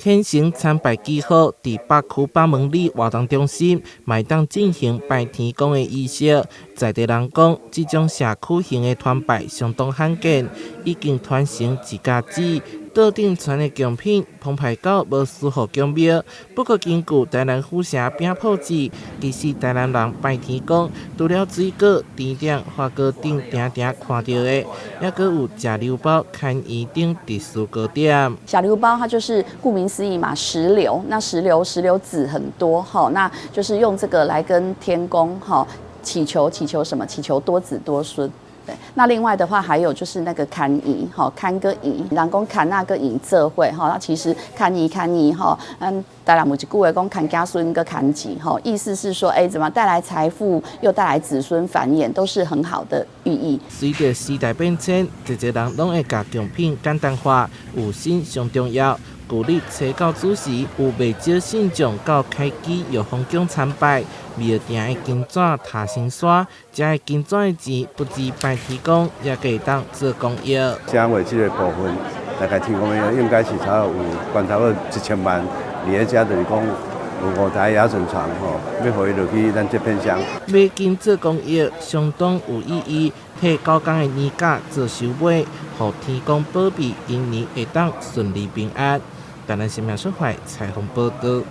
虔诚参拜记号伫北区北门里活动中心，麦当进行拜天公的仪式。在地人讲，这种社区型的团拜相当罕见，已经传承一家子。桌顶传的贡品澎湃到无丝毫强庙。不过，根据台南府城饼铺指，其实台南人拜天公，除了水果、甜点、花糕等定定看到的，也阁有食流包、牵鱼等特殊糕点。小流包它就是顾名思义嘛，石榴。那石榴籽很多哈，那就是用这个来跟天公哈祈求什么？祈求多子多孙。对，那另外的话还有就是那个牵鱼，哈，牵个鱼，人讲牵那个鱼做伙，哈，那其实牵鱼，哈，台南有一句话讲牵家孙跟牵钱，哈，意思是说，怎么带来财富，又带来子孙繁衍，都是很好的寓意。随着时代变迁，一个人拢会把贡品简单化，有心上重要。旧日初到子时，有未少信众到开基药方宫参拜，庙埕的金纸塔先刷，这个金纸的钱不止拜天公，也可以当做公益。正月这个部分，大概天公庙应该是差有关差不多1000万，而且就是讲有5台亚顺床吼，要回落去咱这片乡。买金做公益相当有意义，替9天的年假做收尾，互天公保庇，今年会当顺利平安。台南新闻小会采访报道。